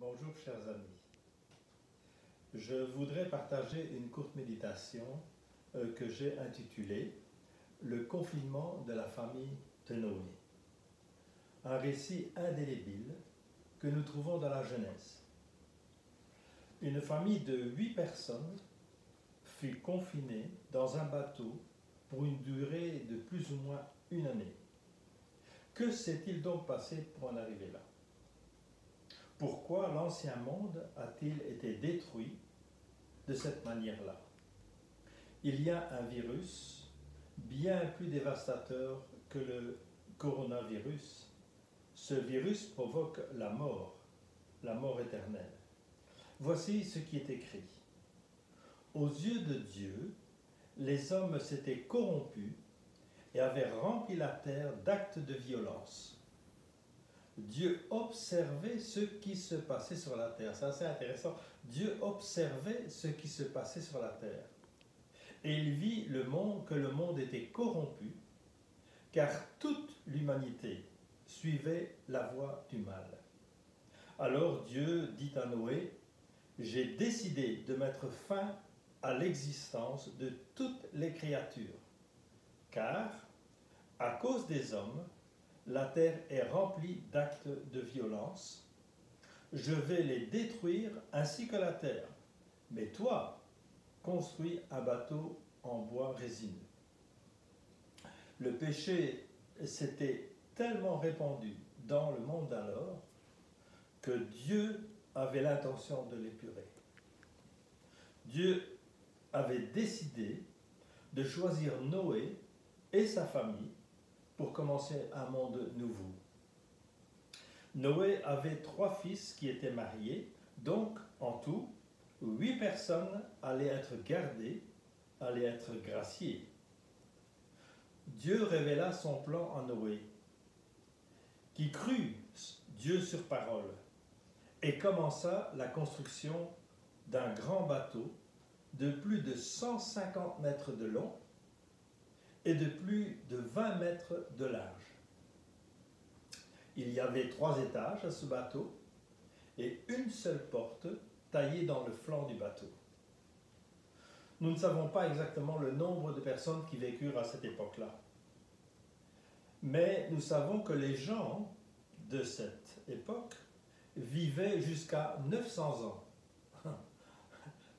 Bonjour chers amis, je voudrais partager une courte méditation que j'ai intitulée « Le confinement de la famille de Noé ». Un récit indélébile que nous trouvons dans la Genèse. Une famille de 8 personnes fut confinée dans un bateau pour une durée de plus ou moins une année. Que s'est-il donc passé pour en arriver là? Pourquoi l'ancien monde a-t-il été détruit de cette manière-là? Il y a un virus bien plus dévastateur que le coronavirus. Ce virus provoque la mort éternelle. Voici ce qui est écrit. Aux yeux de Dieu, les hommes s'étaient corrompus et avaient rempli la terre d'actes de violence. Dieu observait ce qui se passait sur la terre. C'est assez intéressant. Dieu observait ce qui se passait sur la terre. Et il vit que le monde était corrompu, car toute l'humanité suivait la voie du mal. Alors Dieu dit à Noé, « J'ai décidé de mettre fin à l'existence de toutes les créatures, car, à cause des hommes, la terre est remplie d'actes de violence. Je vais les détruire ainsi que la terre. Mais toi, construis un bateau en bois résineux. » Le péché s'était tellement répandu dans le monde alors que Dieu avait l'intention de l'épurer. Dieu avait décidé de choisir Noé et sa famille pour commencer un monde nouveau. Noé avait 3 fils qui étaient mariés, donc en tout, 8 personnes allaient être gardées, allaient être graciées. Dieu révéla son plan à Noé, qui crut Dieu sur parole et commença la construction d'un grand bateau de plus de 150 mètres de long et de plus de 20 mètres de large. Il y avait 3 étages à ce bateau et une seule porte taillée dans le flanc du bateau. Nous ne savons pas exactement le nombre de personnes qui vécurent à cette époque-là. Mais nous savons que les gens de cette époque vivaient jusqu'à 900 ans.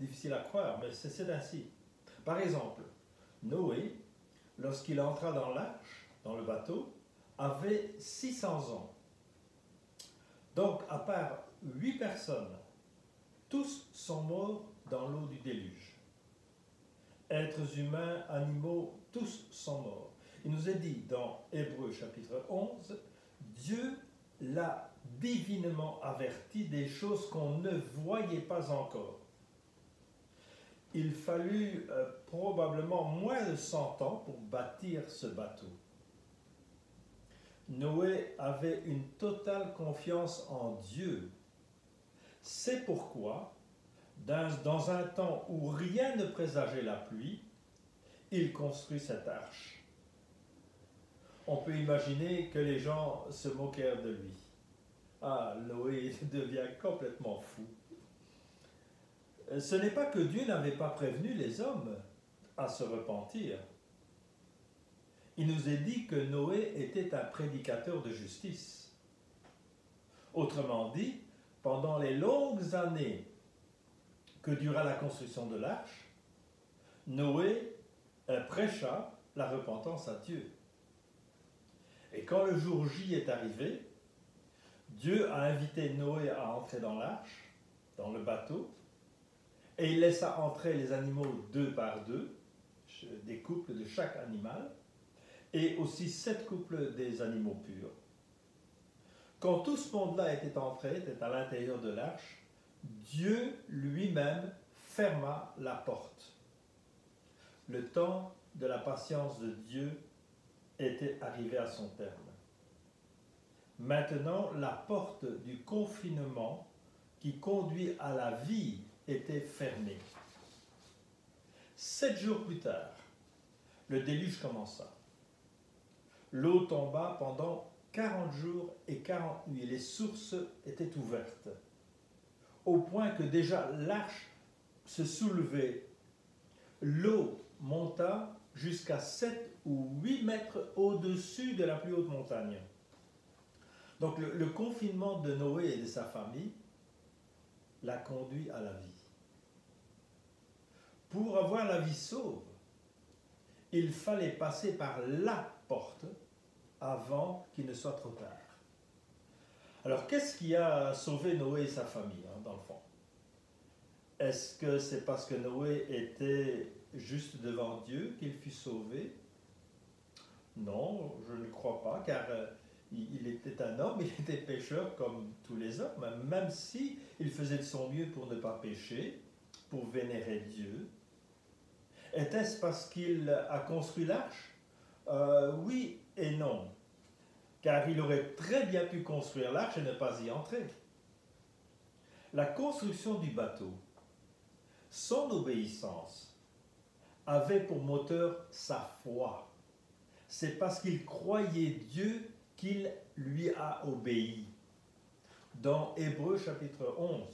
Difficile à croire, mais c'est ainsi. Par exemple, Noé, lorsqu'il entra dans l'arche, dans le bateau, avait 600 ans. Donc, à part 8 personnes, tous sont morts dans l'eau du déluge. Êtres humains, animaux, tous sont morts. Il nous est dit dans Hébreux chapitre 11, Dieu l'a divinement averti des choses qu'on ne voyait pas encore. Il fallut probablement moins de 100 ans pour bâtir ce bateau. Noé avait une totale confiance en Dieu. C'est pourquoi, dans un temps où rien ne présageait la pluie, il construit cette arche. On peut imaginer que les gens se moquèrent de lui. Ah, Noé devient complètement fou. Ce n'est pas que Dieu n'avait pas prévenu les hommes à se repentir. Il nous est dit que Noé était un prédicateur de justice. Autrement dit, pendant les longues années que dura la construction de l'arche, Noé prêcha la repentance à Dieu. Et quand le jour J est arrivé, Dieu a invité Noé à entrer dans l'arche, dans le bateau, et il laissa entrer les animaux 2 par 2, des couples de chaque animal, et aussi 7 couples des animaux purs. Quand tout ce monde-là était entré, était à l'intérieur de l'arche, Dieu lui-même ferma la porte. Le temps de la patience de Dieu était arrivé à son terme. Maintenant, la porte du confinement qui conduit à la vie était fermée. 7 jours plus tard, le déluge commença. L'eau tomba pendant 40 jours et 40 nuits. Les sources étaient ouvertes. au point que déjà l'arche se soulevait. L'eau monta jusqu'à 7 ou 8 mètres au-dessus de la plus haute montagne. Donc le confinement de Noé et de sa famille l'a conduit à la vie. Pour avoir la vie sauve, il fallait passer par la porte avant qu'il ne soit trop tard. Alors, qu'est-ce qui a sauvé Noé et sa famille, dans le fond? Est-ce que c'est parce que Noé était juste devant Dieu qu'il fut sauvé? Non, je ne crois pas, car il était un homme, il était pécheur comme tous les hommes, même si il faisait de son mieux pour ne pas pécher, pour vénérer Dieu. Était-ce parce qu'il a construit l'arche? Oui et non. Car il aurait très bien pu construire l'arche et ne pas y entrer. La construction du bateau, son obéissance, avait pour moteur sa foi. C'est parce qu'il croyait Dieu qu'il lui a obéi. Dans Hébreux chapitre 11,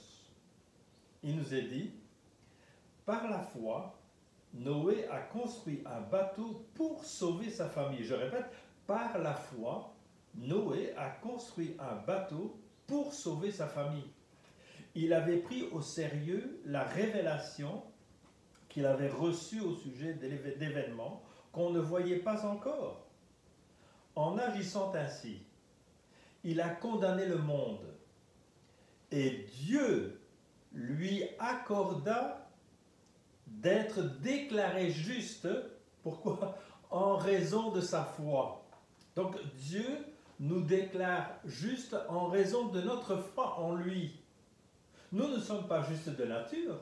il nous est dit, par la foi, Noé a construit un bateau pour sauver sa famille. Je répète, par la foi, Noé a construit un bateau pour sauver sa famille. Il avait pris au sérieux la révélation qu'il avait reçue au sujet d'événements qu'on ne voyait pas encore. En agissant ainsi, il a condamné le monde et Dieu lui accorda d'être déclaré juste. Pourquoi? En raison de sa foi. Donc Dieu nous déclare juste en raison de notre foi en lui. Nous ne sommes pas justes de nature,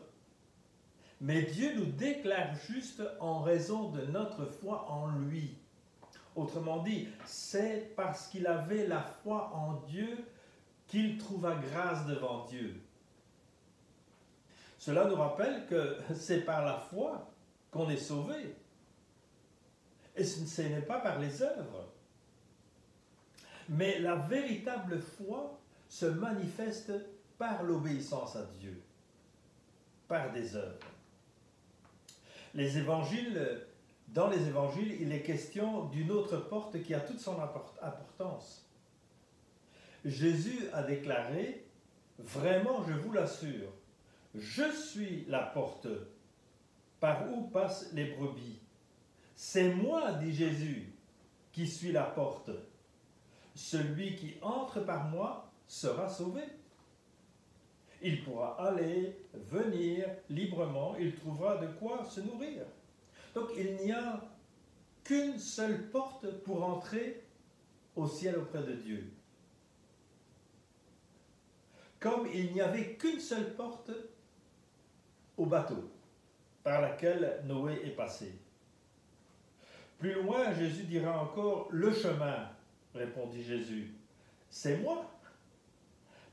mais Dieu nous déclare juste en raison de notre foi en lui. Autrement dit, c'est parce qu'il avait la foi en Dieu qu'il trouva grâce devant Dieu. Cela nous rappelle que c'est par la foi qu'on est sauvé. Et ce n'est pas par les œuvres. Mais la véritable foi se manifeste par l'obéissance à Dieu, par des œuvres. Dans les évangiles, il est question d'une autre porte qui a toute son importance. Jésus a déclaré, vraiment je vous l'assure, je suis la porte par où passent les brebis. C'est moi, dit Jésus, qui suis la porte. Celui qui entre par moi sera sauvé. Il pourra aller, venir librement, il trouvera de quoi se nourrir. Donc il n'y a qu'une seule porte pour entrer au ciel auprès de Dieu. Comme il n'y avait qu'une seule porte au bateau par laquelle Noé est passé. Plus loin, Jésus dira encore, le chemin, répondit Jésus, c'est moi.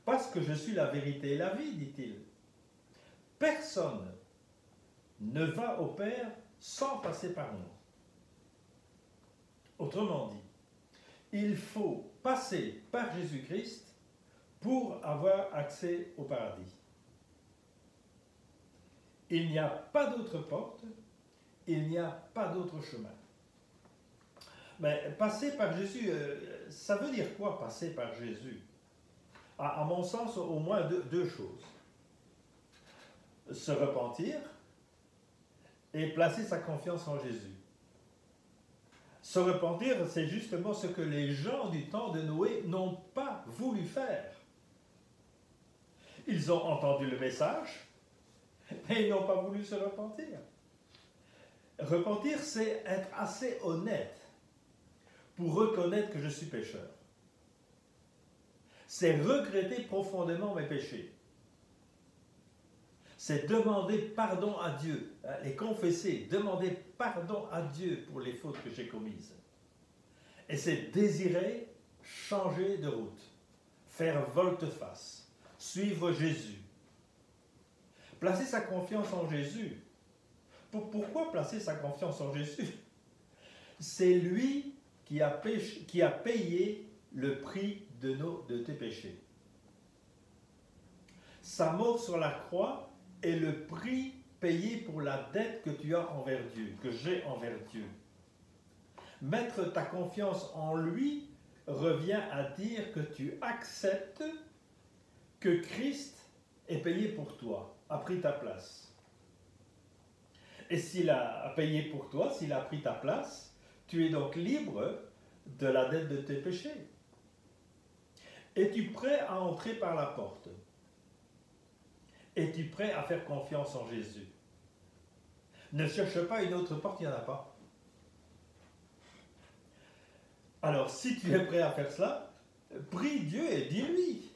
Parce que je suis la vérité et la vie, dit-il. Personne ne va au Père sans passer par moi. Autrement dit, il faut passer par Jésus-Christ pour avoir accès au paradis. Il n'y a pas d'autre porte, il n'y a pas d'autre chemin. Mais passer par Jésus, ça veut dire quoi passer par Jésus? À mon sens, au moins deux choses. Se repentir et placer sa confiance en Jésus. Se repentir, c'est justement ce que les gens du temps de Noé n'ont pas voulu faire. Ils ont entendu le message, mais ils n'ont pas voulu se repentir. Repentir, c'est être assez honnête pour reconnaître que je suis pécheur. C'est regretter profondément mes péchés. C'est demander pardon à Dieu, les confesser, demander pardon à Dieu pour les fautes que j'ai commises. Et c'est désirer changer de route, faire volte-face, suivre Jésus. Placer sa confiance en Jésus. Pourquoi placer sa confiance en Jésus? C'est lui qui a payé le prix de tes péchés. Sa mort sur la croix est le prix payé pour la dette que tu as envers Dieu, que j'ai envers Dieu. Mettre ta confiance en lui revient à dire que tu acceptes que Christ est payé pour toi, a pris ta place. Et s'il a payé pour toi, s'il a pris ta place, tu es donc libre de la dette de tes péchés. Es-tu prêt à entrer par la porte? Es-tu prêt à faire confiance en Jésus? Ne cherche pas une autre porte, il n'y en a pas. Alors, si tu es prêt à faire cela, prie Dieu et dis-lui.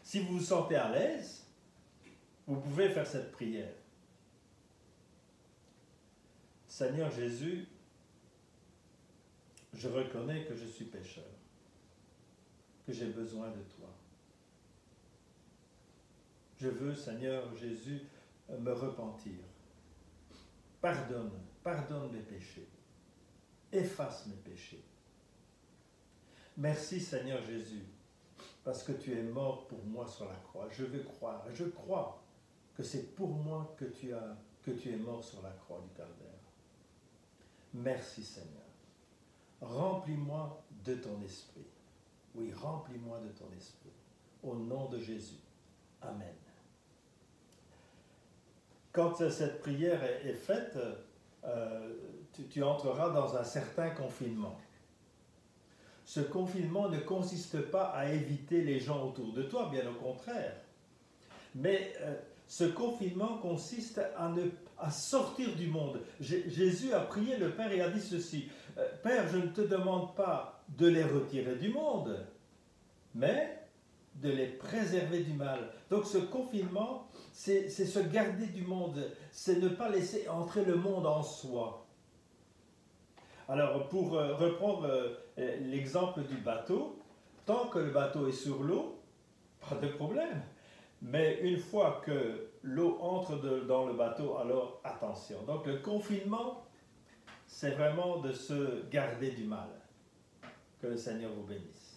Si vous vous sentez à l'aise, vous pouvez faire cette prière. Seigneur Jésus, je reconnais que je suis pécheur, que j'ai besoin de toi. Je veux, Seigneur Jésus, me repentir. Pardonne mes péchés. Efface mes péchés. Merci, Seigneur Jésus, parce que tu es mort pour moi sur la croix. Je veux croire, je crois que c'est pour moi que tu es mort sur la croix du Calvaire. Merci, Seigneur. Remplis-moi de ton esprit. Oui, remplis-moi de ton esprit. Au nom de Jésus. Amen. Quand cette prière est faite, tu entreras dans un certain confinement. Ce confinement ne consiste pas à éviter les gens autour de toi, bien au contraire. Mais ce confinement consiste à sortir du monde. Jésus a prié le Père et a dit ceci. Père, je ne te demande pas de les retirer du monde, mais de les préserver du mal. Donc ce confinement, c'est se garder du monde, c'est ne pas laisser entrer le monde en soi. Alors pour reprendre l'exemple du bateau, tant que le bateau est sur l'eau, pas de problème. Mais une fois que l'eau entre dans le bateau, alors attention. Donc le confinement, c'est vraiment de se garder du mal. Que le Seigneur vous bénisse.